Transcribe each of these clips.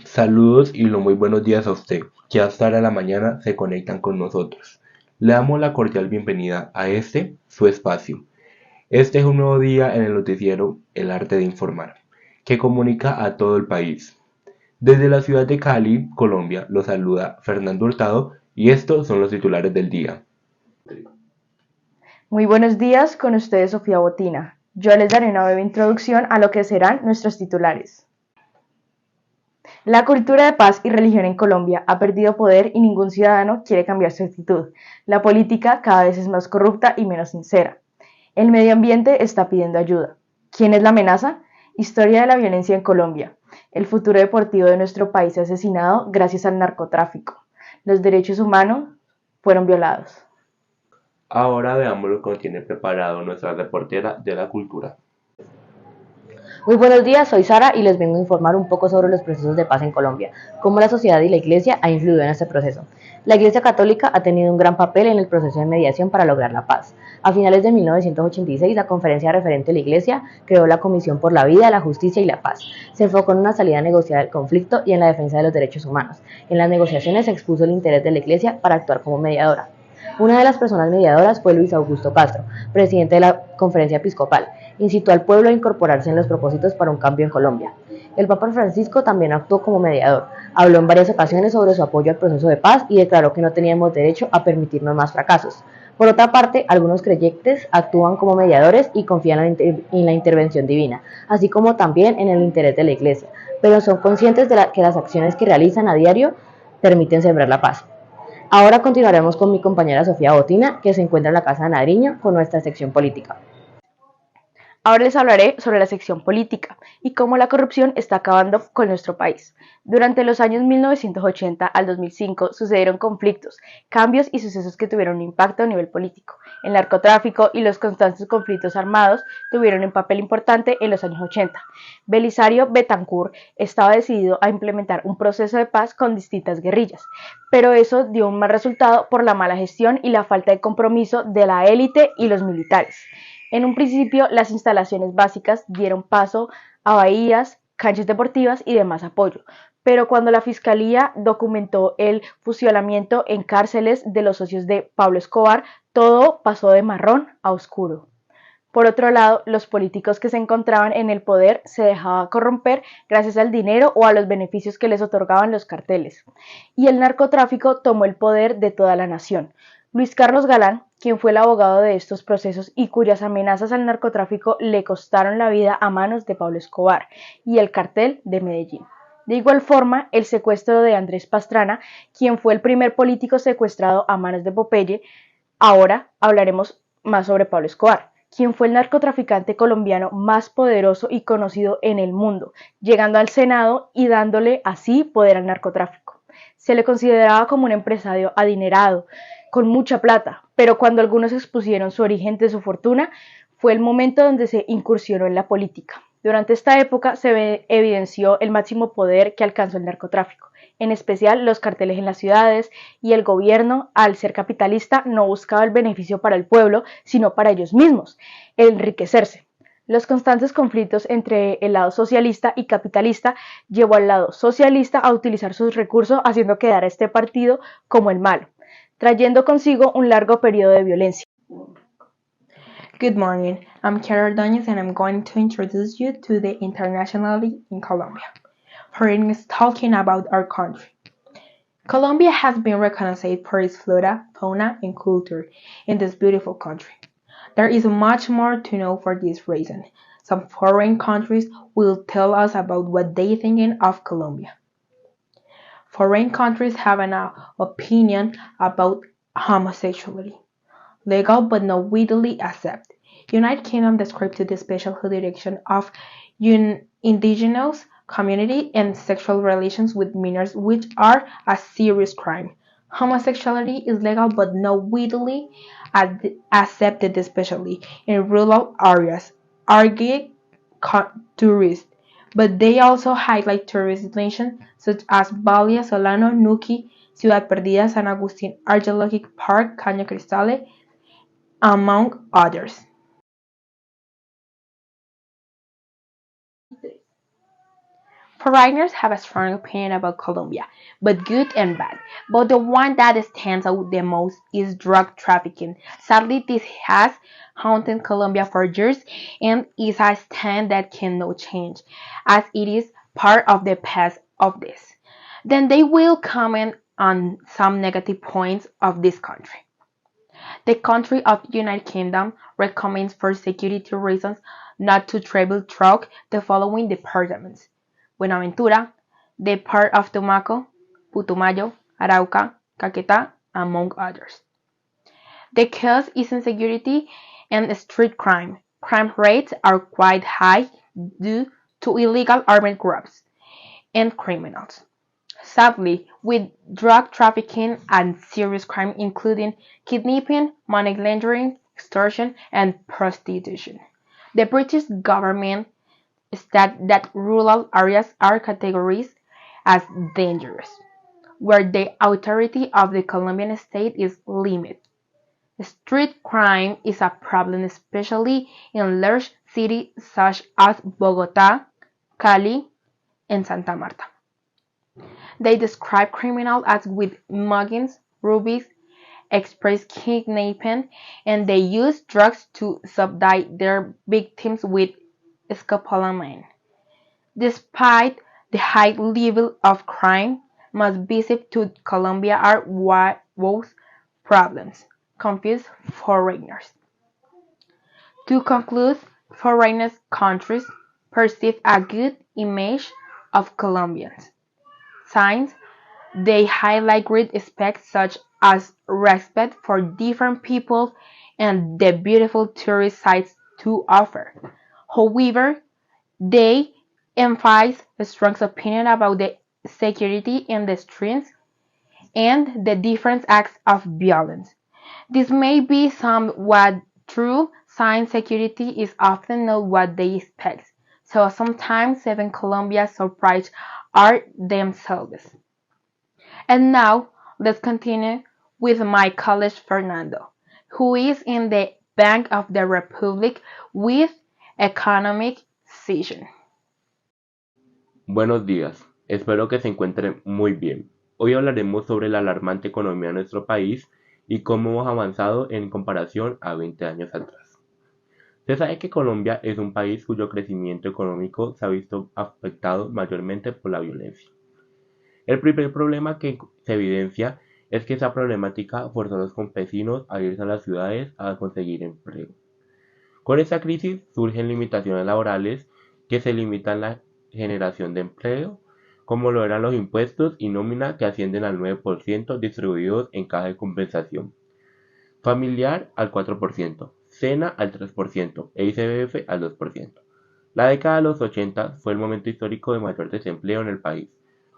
Saludos y lo muy buenos días a usted, que hasta ahora de la mañana se conectan con nosotros. Le damos la cordial bienvenida a su espacio. Este es un nuevo día en el noticiero El Arte de Informar, que comunica a todo el país. Desde la ciudad de Cali, Colombia, lo saluda Fernando Hurtado y estos son los titulares del día. Muy buenos días, con ustedes Sofía Botina. Yo les daré una breve introducción a lo que serán nuestros titulares. La cultura de paz y religión en Colombia ha perdido poder y ningún ciudadano quiere cambiar su actitud. La política cada vez es más corrupta y menos sincera. El medio ambiente está pidiendo ayuda. ¿Quién es la amenaza? Historia de la violencia en Colombia. El futuro deportivo de nuestro país asesinado gracias al narcotráfico. Los derechos humanos fueron violados. Ahora veamos lo que nos tiene preparado nuestra reportera de la cultura. Muy buenos días, soy Sara y les vengo a informar un poco sobre los procesos de paz en Colombia, cómo la sociedad y la Iglesia han influido en este proceso. La Iglesia Católica ha tenido un gran papel en el proceso de mediación para lograr la paz. A finales de 1986, la Conferencia Referente de la Iglesia creó la Comisión por la Vida, la Justicia y la Paz. Se enfocó en una salida negociada del conflicto y en la defensa de los derechos humanos. En las negociaciones se expuso el interés de la Iglesia para actuar como mediadora. Una de las personas mediadoras fue Luis Augusto Castro, presidente de la Conferencia Episcopal. Incitó al pueblo a incorporarse en los propósitos para un cambio en Colombia. El Papa Francisco también actuó como mediador. Habló en varias ocasiones sobre su apoyo al proceso de paz y declaró que no teníamos derecho a permitirnos más fracasos. Por otra parte, algunos creyentes actúan como mediadores y confían en la intervención divina, así como también en el interés de la Iglesia, pero son conscientes de que las acciones que realizan a diario permiten sembrar la paz. Ahora continuaremos con mi compañera Sofía Botina, que se encuentra en la Casa de Nariño con nuestra sección política. Ahora les hablaré sobre la sección política y cómo la corrupción está acabando con nuestro país. Durante los años 1980 al 2005 sucedieron conflictos, cambios y sucesos que tuvieron un impacto a nivel político. El narcotráfico y los constantes conflictos armados tuvieron un papel importante en los años 80. Belisario Betancourt estaba decidido a implementar un proceso de paz con distintas guerrillas, pero eso dio un mal resultado por la mala gestión y la falta de compromiso de la élite y los militares. En un principio, las instalaciones básicas dieron paso a bahías, canchas deportivas y demás apoyo, pero cuando la Fiscalía documentó el fusilamiento en cárceles de los socios de Pablo Escobar, todo pasó de marrón a oscuro. Por otro lado, los políticos que se encontraban en el poder se dejaban corromper gracias al dinero o a los beneficios que les otorgaban los carteles, y el narcotráfico tomó el poder de toda la nación. Luis Carlos Galán, quien fue el abogado de estos procesos y cuyas amenazas al narcotráfico le costaron la vida a manos de Pablo Escobar y el cartel de Medellín. De igual forma, el secuestro de Andrés Pastrana, quien fue el primer político secuestrado a manos de Popeye. Ahora hablaremos más sobre Pablo Escobar, quien fue el narcotraficante colombiano más poderoso y conocido en el mundo, llegando al Senado y dándole así poder al narcotráfico. Se le consideraba como un empresario adinerado, con mucha plata, pero cuando algunos expusieron su origen de su fortuna, fue el momento donde se incursionó en la política. Durante esta época se evidenció el máximo poder que alcanzó el narcotráfico, en especial los carteles en las ciudades, y el gobierno, al ser capitalista, no buscaba el beneficio para el pueblo, sino para ellos mismos, el enriquecerse. Los constantes conflictos entre el lado socialista y capitalista llevó al lado socialista a utilizar sus recursos, haciendo quedar a este partido como el malo, trayendo consigo un largo periodo de violencia. Good morning, I'm Kiara Ordóñez and I'm going to introduce you to the internationality in Colombia. Foreign is talking about our country. Colombia has been recognized for its flora, fauna, and culture in this beautiful country. There is much more to know for this reason. Some foreign countries will tell us about what they think of Colombia. Foreign countries have an opinion about homosexuality. Legal but not widely accepted. United Kingdom described the special jurisdiction of indigenous community and sexual relations with minors, which are a serious crime. Homosexuality is legal but not widely accepted, especially in rural areas, argue tourists. But they also highlight tourist destinations such as Balia, Solano, Nuki, Ciudad Perdida, San Agustín Archaeological Park, Caña Cristales, among others. Foreigners have a strong opinion about Colombia, but good and bad. But the one that stands out the most is drug trafficking. Sadly, this has haunted Colombia for years and is a stand that cannot change, as it is part of the past of this. Then they will comment on some negative points of this country. The country of the United Kingdom recommends for security reasons not to travel through the following departments: Buenaventura, the part of Tumaco, Putumayo, Arauca, Caquetá, among others. The cause is insecurity and street crime. Crime rates are quite high due to illegal armed groups and criminals. Sadly, with drug trafficking and serious crime including kidnapping, money laundering, extortion, and prostitution. The British government stated that rural areas are categorized as dangerous, where the authority of the Colombian state is limited. Street crime is a problem especially in large cities such as Bogotá, Cali, and Santa Marta. They describe criminals as with muggings, rubies, express kidnapping, and they use drugs to subdue their victims with scopolamine. Despite the high level of crime, most visits to Colombia are both problems, confuse foreigners. To conclude, foreign countries perceive a good image of Colombians. Signs they highlight great aspects such as respect for different people and the beautiful tourist sites to offer. However, they emphasize a strong opinion about the security in the streets and the different acts of violence. This may be somewhat true, since security is often not what they expect, so sometimes even Colombia's surprise are themselves. And now, let's continue with my colleague Fernando, who is in the Bank of the Republic with economic session. Buenos días, espero que se encuentren muy bien. Hoy hablaremos sobre la alarmante economía de nuestro país y cómo hemos avanzado en comparación a 20 años atrás. Se sabe que Colombia es un país cuyo crecimiento económico se ha visto afectado mayormente por la violencia. El primer problema que se evidencia es que esa problemática forzó a los campesinos a irse a las ciudades a conseguir empleo. Con esta crisis surgen limitaciones laborales que se limitan la generación de empleo, como lo eran los impuestos y nómina que ascienden al 9% distribuidos en caja de compensación, familiar al 4%, SENA al 3% e ICBF al 2%. La década de los 80 fue el momento histórico de mayor desempleo en el país.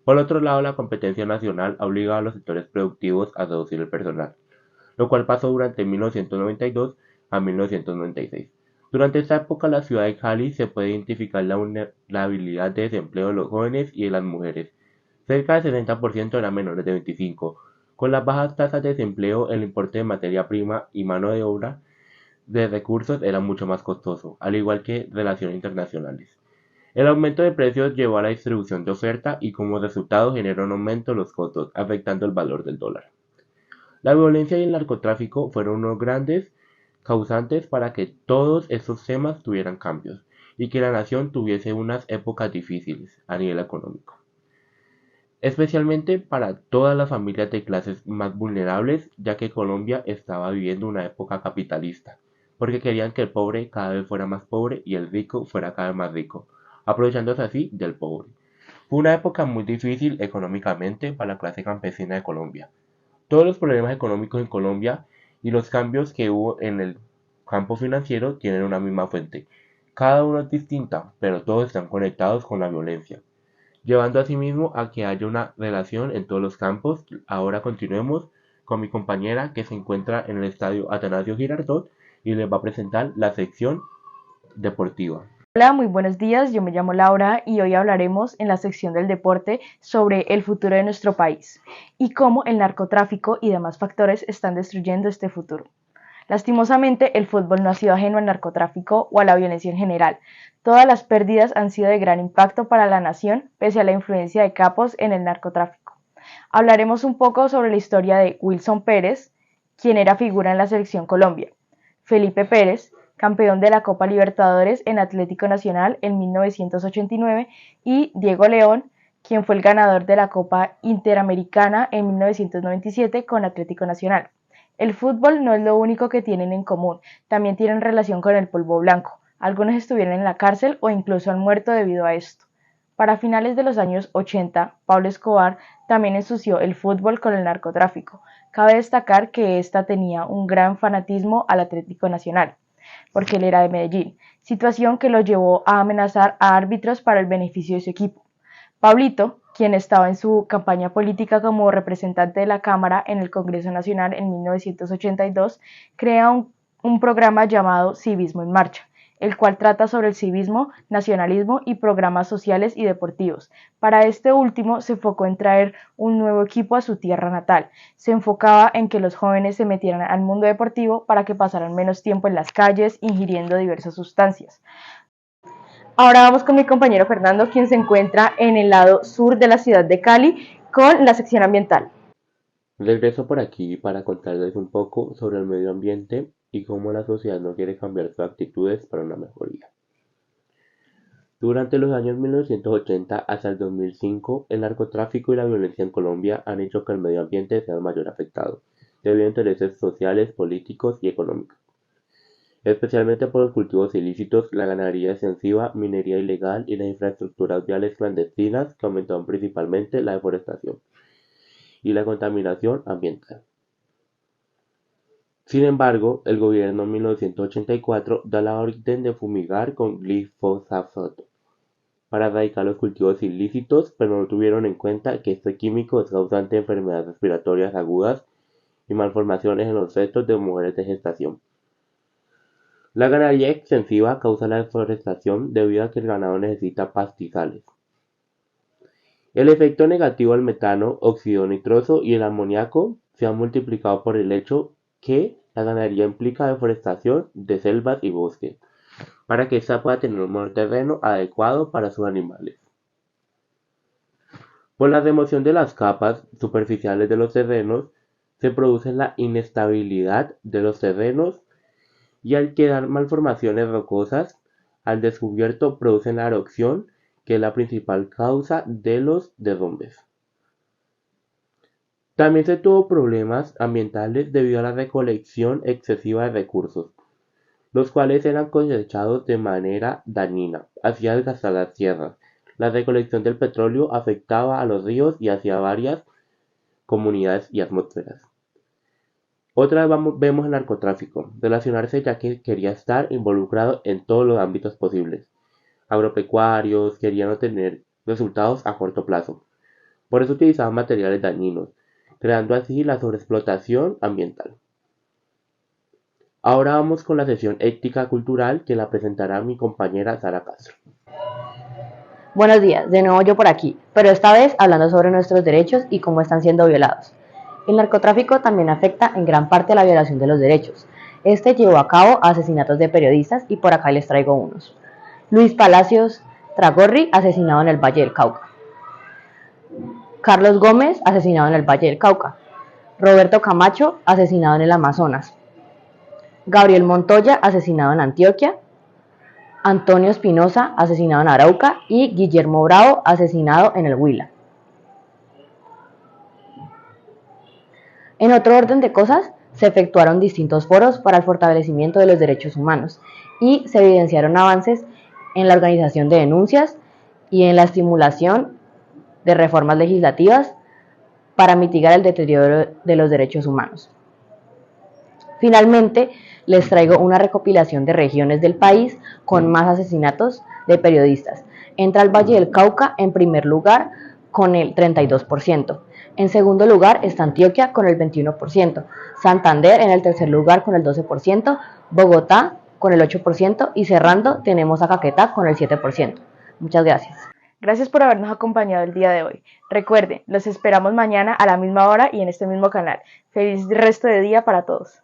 Por otro lado, la competencia nacional ha obligado a los sectores productivos a reducir el personal, lo cual pasó durante 1992 a 1996. Durante esta época, en la ciudad de Cali se puede identificar la vulnerabilidad de desempleo de los jóvenes y de las mujeres. Cerca del 60% eran menores de 25. Con las bajas tasas de desempleo, el importe de materia prima y mano de obra de recursos era mucho más costoso, al igual que relaciones internacionales. El aumento de precios llevó a la distribución de oferta y como resultado generó un aumento en los costos, afectando el valor del dólar. La violencia y el narcotráfico fueron unos grandes causantes para que todos estos temas tuvieran cambios y que la nación tuviese unas épocas difíciles a nivel económico, especialmente para todas las familias de clases más vulnerables, ya que Colombia estaba viviendo una época capitalista, porque querían que el pobre cada vez fuera más pobre y el rico fuera cada vez más rico, aprovechándose así del pobre. Fue una época muy difícil económicamente para la clase campesina de Colombia. Todos los problemas económicos en Colombia y los cambios que hubo en el campo financiero tienen una misma fuente. Cada uno es distinta, pero todos están conectados con la violencia, llevando asimismo a que haya una relación en todos los campos. Ahora continuemos con mi compañera que se encuentra en el estadio Atanasio Girardot y les va a presentar la sección deportiva. Hola, muy buenos días, yo me llamo Laura y hoy hablaremos en la sección del deporte sobre el futuro de nuestro país y cómo el narcotráfico y demás factores están destruyendo este futuro. Lastimosamente, el fútbol no ha sido ajeno al narcotráfico o a la violencia en general. Todas las pérdidas han sido de gran impacto para la nación, pese a la influencia de capos en el narcotráfico. Hablaremos un poco sobre la historia de Wilson Pérez, quien era figura en la Selección Colombia, Felipe Pérez, campeón de la Copa Libertadores en Atlético Nacional en 1989, y Diego León, quien fue el ganador de la Copa Interamericana en 1997 con Atlético Nacional. El fútbol no es lo único que tienen en común, también tienen relación con el polvo blanco. Algunos estuvieron en la cárcel o incluso han muerto debido a esto. Para finales de los años 80, Pablo Escobar también ensució el fútbol con el narcotráfico. Cabe destacar que ésta tenía un gran fanatismo al Atlético Nacional, porque él era de Medellín, situación que lo llevó a amenazar a árbitros para el beneficio de su equipo. Pablito, quien estaba en su campaña política como representante de la Cámara en el Congreso Nacional en 1982, crea un programa llamado Civismo en Marcha, el cual trata sobre el civismo, nacionalismo y programas sociales y deportivos. Para este último se enfocó en traer un nuevo equipo a su tierra natal. Se enfocaba en que los jóvenes se metieran al mundo deportivo para que pasaran menos tiempo en las calles ingiriendo diversas sustancias. Ahora vamos con mi compañero Fernando, quien se encuentra en el lado sur de la ciudad de Cali con la sección ambiental. Regreso por aquí para contarles un poco sobre el medio ambiente y cómo la sociedad no quiere cambiar sus actitudes para una mejoría. Durante los años 1980 hasta el 2005, el narcotráfico y la violencia en Colombia han hecho que el medio ambiente sea el mayor afectado, debido a intereses sociales, políticos y económicos, especialmente por los cultivos ilícitos, la ganadería extensiva, minería ilegal y las infraestructuras viales clandestinas que aumentaron principalmente la deforestación y la contaminación ambiental. Sin embargo, el gobierno en 1984 da la orden de fumigar con glifosato para erradicar los cultivos ilícitos, pero no tuvieron en cuenta que este químico es causante de enfermedades respiratorias agudas y malformaciones en los fetos de mujeres de gestación. La ganadería extensiva causa la deforestación debido a que el ganado necesita pastizales. El efecto negativo al metano, óxido nitroso y el amoníaco se ha multiplicado por el hecho que la ganadería implica deforestación de selvas y bosques, para que ésta pueda tener un mejor terreno adecuado para sus animales. Por la remoción de las capas superficiales de los terrenos, se produce la inestabilidad de los terrenos y al quedar malformaciones rocosas, al descubierto producen la erosión, que es la principal causa de los derrumbes. También se tuvo problemas ambientales debido a la recolección excesiva de recursos, los cuales eran cosechados de manera dañina, hacía desgastar las tierras. La recolección del petróleo afectaba a los ríos y hacia varias comunidades y atmósferas. Otra vez vemos el narcotráfico, relacionarse ya que quería estar involucrado en todos los ámbitos posibles. Agropecuarios querían obtener resultados a corto plazo. Por eso utilizaban materiales dañinos, creando así la sobreexplotación ambiental. Ahora vamos con la sesión ética cultural que la presentará mi compañera Sara Castro. Buenos días, de nuevo yo por aquí, pero esta vez hablando sobre nuestros derechos y cómo están siendo violados. El narcotráfico también afecta en gran parte la violación de los derechos. Este llevó a cabo asesinatos de periodistas y por acá les traigo unos. Luis Palacios Tragorri, asesinado en el Valle del Cauca. Carlos Gómez, asesinado en el Valle del Cauca. Roberto Camacho, asesinado en el Amazonas. Gabriel Montoya, asesinado en Antioquia. Antonio Espinosa, asesinado en Arauca. Y Guillermo Bravo, asesinado en el Huila. En otro orden de cosas, se efectuaron distintos foros para el fortalecimiento de los derechos humanos y se evidenciaron avances en la organización de denuncias y en la estimulación de reformas legislativas para mitigar el deterioro de los derechos humanos. Finalmente, les traigo una recopilación de regiones del país con más asesinatos de periodistas. Entra el Valle del Cauca en primer lugar con el 32%. En segundo lugar está Antioquia con el 21%, Santander en el tercer lugar con el 12%, Bogotá con el 8% y cerrando tenemos a Caquetá con el 7%. Muchas gracias. Gracias por habernos acompañado el día de hoy. Recuerden, los esperamos mañana a la misma hora y en este mismo canal. Feliz resto de día para todos.